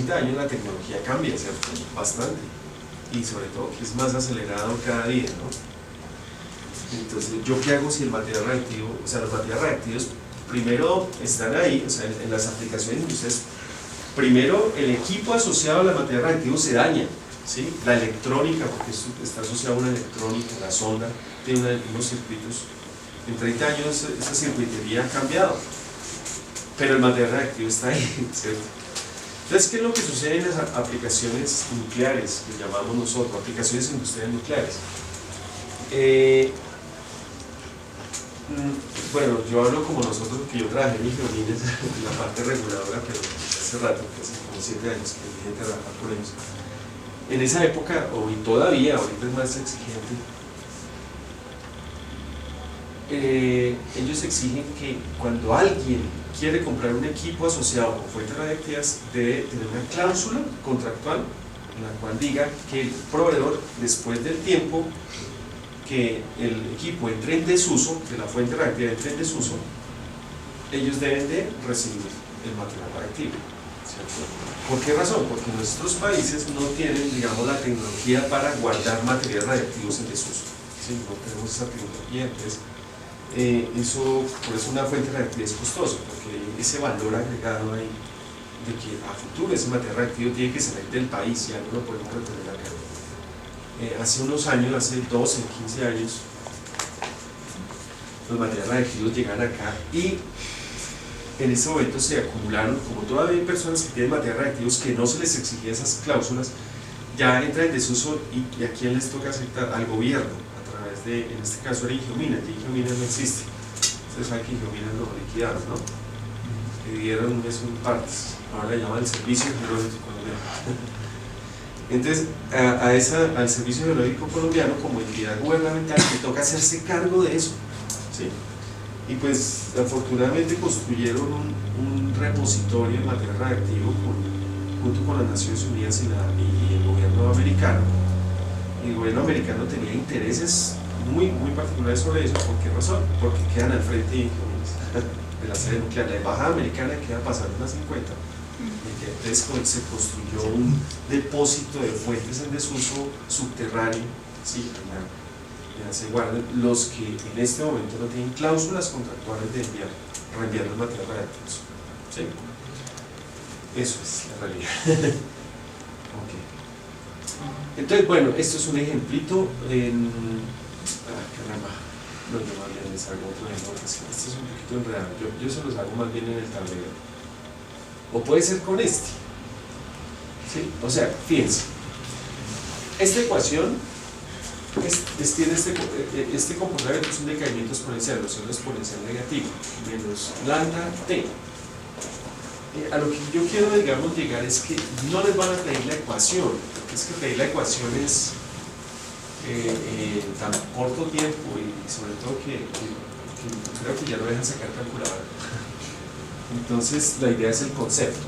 30 años la tecnología cambia, ¿cierto? Bastante. Y sobre todo que es más acelerado cada día, ¿no? Entonces, ¿yo qué hago si el material reactivo, o sea, los materiales reactivos primero están ahí, o sea, en las aplicaciones industriales, primero el equipo asociado al material reactivo se daña, ¿sí? La electrónica, porque esto está asociado a una electrónica, la sonda tiene unos circuitos. En 30 años esa circuitería ha cambiado, pero el material reactivo está ahí, ¿cierto? Entonces, ¿qué es lo que sucede en las aplicaciones nucleares, que llamamos nosotros, aplicaciones industriales nucleares? Bueno, yo hablo como nosotros, que yo trabajé en Ingeolines, en la parte reguladora, pero hace rato, hace como 7 años que vine a trabajar por ellos. En esa época, y todavía, ahorita es más exigente, ellos exigen que cuando alguien quiere comprar un equipo asociado con fuentes radiactivas, debe tener una cláusula contractual en la cual diga que el proveedor, después del tiempo que el equipo entre en desuso, que la fuente radiactiva entre en desuso, ellos deben de recibir el material radiactivo, ¿cierto? ¿Por qué razón? Porque nuestros países no tienen, digamos, la tecnología para guardar materiales radiactivos en desuso, ¿sí? No tenemos esa tecnología. Entonces, por eso una fuente radiactiva es costosa, porque ese valor agregado ahí de que a futuro ese material radiactivo tiene que salir del país, ya no lo podemos retener acá. Hace unos años, hace 12, 15 años, los materiales radiactivos llegan acá y en ese momento se acumularon, como todavía hay personas que tienen materiales radiactivos que no se les exigía esas cláusulas, ya entra en desuso y a quién les toca aceptar, al gobierno, a través de, en este caso era Ingeomina, que Ingeomina no existe. Ustedes saben que Ingeomina lo liquidaron, ¿no? Dividieron eso en partes, ahora le llaman el Servicio Geológico Colombiano. Entonces, al Servicio Geológico Colombiano, como entidad gubernamental, le toca hacerse cargo de eso, ¿sí? Y pues, afortunadamente construyeron un repositorio de material radiactivo junto con las Naciones Unidas y el gobierno americano. Y el gobierno americano tenía intereses muy particulares sobre eso. ¿Por qué razón? Porque quedan al frente de la sede nuclear. La embajada americana queda pasando unas 50. Entonces se construyó un depósito de fuentes en desuso subterráneo, ¿sí? Ya se guardan los que en este momento no tienen cláusulas contractuales de reenviar los materiales radiactivos, ¿sí? Eso es la realidad. Okay. Entonces, bueno, esto es un ejemplito caramba, no, yo más bien les hago otro ejemplo, esto es un poquito enredado, yo se los hago más bien en el tablero. O puede ser con este, ¿sí? O sea, fíjense, esta ecuación tiene este comportamiento, es un decaimiento exponencial, o sea, un exponencial negativo, menos lambda t. A lo que yo quiero, digamos, llegar es que no les van a pedir la ecuación, porque es que pedir la ecuación es tan corto tiempo y sobre todo que creo que ya no dejan sacar calculadora. Entonces la idea es el concepto.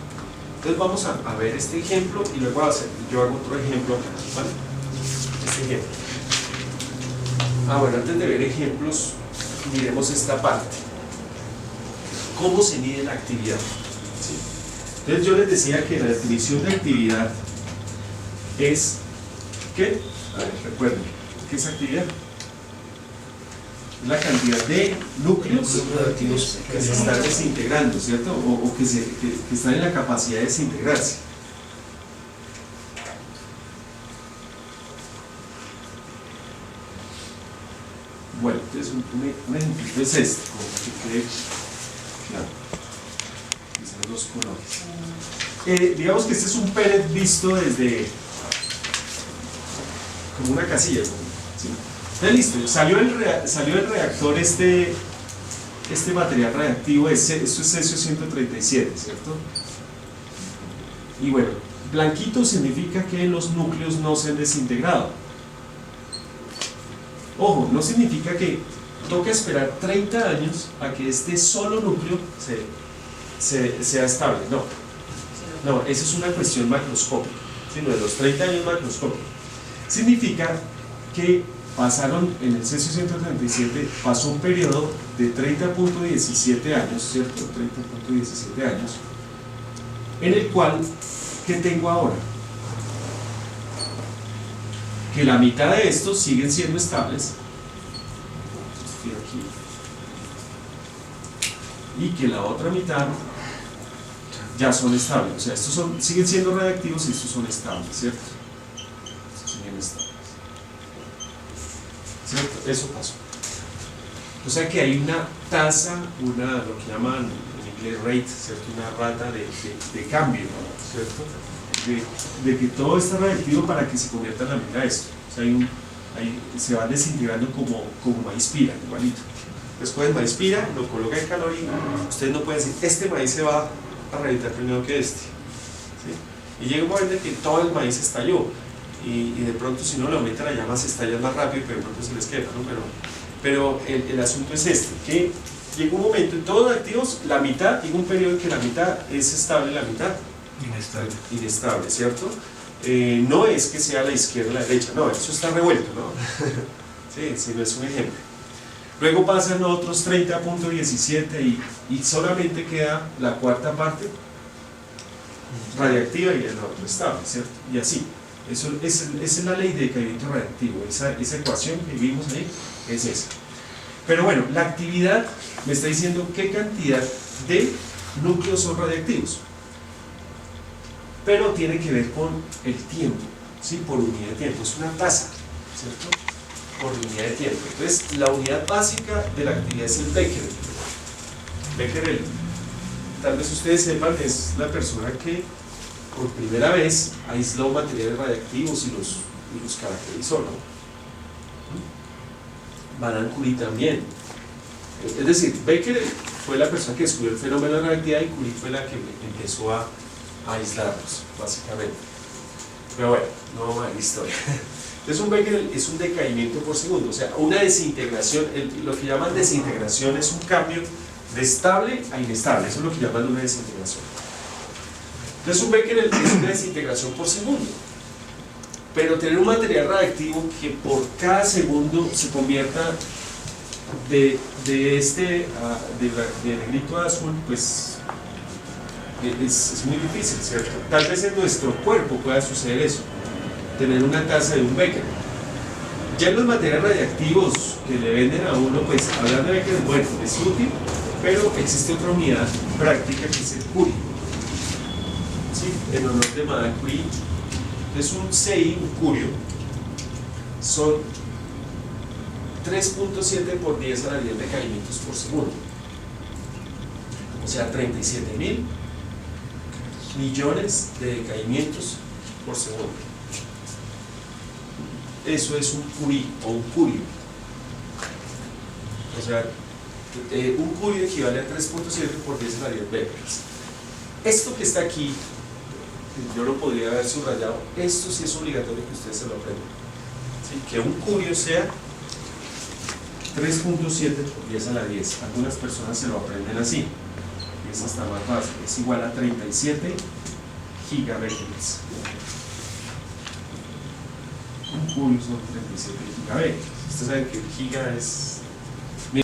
Entonces vamos a ver este ejemplo y luego yo hago otro ejemplo acá, ¿vale? Este ejemplo. Bueno, antes de ver ejemplos, miremos esta parte. ¿Cómo se mide la actividad? ¿Sí? Entonces yo les decía que la definición de actividad es ¿qué? A ver, recuerden, ¿qué es actividad? La cantidad de núcleos radioactivos que se están desintegrando, ¿cierto? O que están en la capacidad de desintegrarse. Bueno, entonces un ejemplo es este, como que quede claro. Quizás los colores. Digamos que este es un pellet visto desde como una casilla, ¿sí? Entonces, listo, salió el reactor este material radiactivo, esto es cesio 137, ¿cierto? Y bueno, blanquito significa que los núcleos no se han desintegrado. Ojo, no significa que toque esperar 30 años a que este solo núcleo sea estable, no, eso es una cuestión macroscópica, sino de los 30 años macroscópicos. Significa que pasaron, en el cesio 137 pasó un periodo de 30.17 años, ¿cierto? 30.17 años, en el cual ¿qué tengo ahora? Que la mitad de estos siguen siendo estables. Estoy aquí. Y que la otra mitad ya son estables. O sea, estos siguen siendo radiactivos y estos son estables, ¿cierto? Estos siguen estables. ¿Cierto? Eso pasó. O sea que hay una tasa, lo que llaman en inglés rate, ¿cierto? Una rata de cambio, ¿cierto? De que todo está radiactivo para que se convierta en la mitad de esto. O sea, se van desintegrando como maíz pira, igualito. Después el maíz pira, lo coloca en calor y ustedes no pueden decir, este maíz se va a reventar primero que este. ¿Sí? Y llega un momento en que todo el maíz estalló. Y de pronto si no le aumenta la llama se estalla más rápido, pero de pronto se les quema, ¿no? Pero el asunto es este, que llega un momento en todos los activos, la mitad, llega un periodo en que la mitad es estable, la mitad inestable, ¿cierto? No es que sea la izquierda o la derecha, no, eso está revuelto, ¿no? Sí, no es un ejemplo. Luego pasan otros 30.17 y solamente queda la cuarta parte radiactiva y el otro estable, ¿cierto? Y así. Esa es la ley de decaimiento radiactivo, esa ecuación que vimos ahí es esa. Pero bueno, la actividad me está diciendo qué cantidad de núcleos son radiactivos, pero tiene que ver con el tiempo, ¿sí? Por unidad de tiempo, es una tasa, ¿cierto? Por unidad de tiempo. Entonces, la unidad básica de la actividad es el becquerel. Becquerel, tal vez ustedes sepan, es la persona que por primera vez aisló materiales radiactivos y los caracterizó, ¿no? Marie Curie también. Es decir, Becquerel fue la persona que descubrió el fenómeno de la radiactividad y Curie fue la que empezó a aislarlos, básicamente. Pero bueno, no vamos a ver la historia. Entonces un Becquerel es un decaimiento por segundo, o sea, una desintegración, lo que llaman desintegración es un cambio de estable a inestable, eso es lo que llaman una desintegración. Entonces un Becquerel es una desintegración por segundo, pero tener un material radiactivo que por cada segundo se convierta de negrito a azul, pues es muy difícil, ¿cierto? Tal vez en nuestro cuerpo pueda suceder eso, tener una tasa de un Becquerel. Ya en los materiales radiactivos que le venden a uno, pues hablar de Becquerel, bueno, es útil, pero existe otra unidad práctica que es el Curie. ¿Sí? En honor de Marie Curie, es un CI, un curio, son 3.7 por 10 a la 10 decaimientos por segundo, o sea 37.000 millones de decaimientos por segundo. Eso es un curie o un curio, o sea un curio equivale a 3.7 por 10 a la 10 becquerels. Esto que está aquí, yo lo podría haber subrayado, esto sí es obligatorio que ustedes se lo aprendan, ¿sí? Que un curio sea 3.7 por 10 a la 10. Algunas personas se lo aprenden así, y es hasta más fácil, es igual a 37 gigabecquerels. Un curio son 37 gigabecquerels. Ustedes saben que el giga es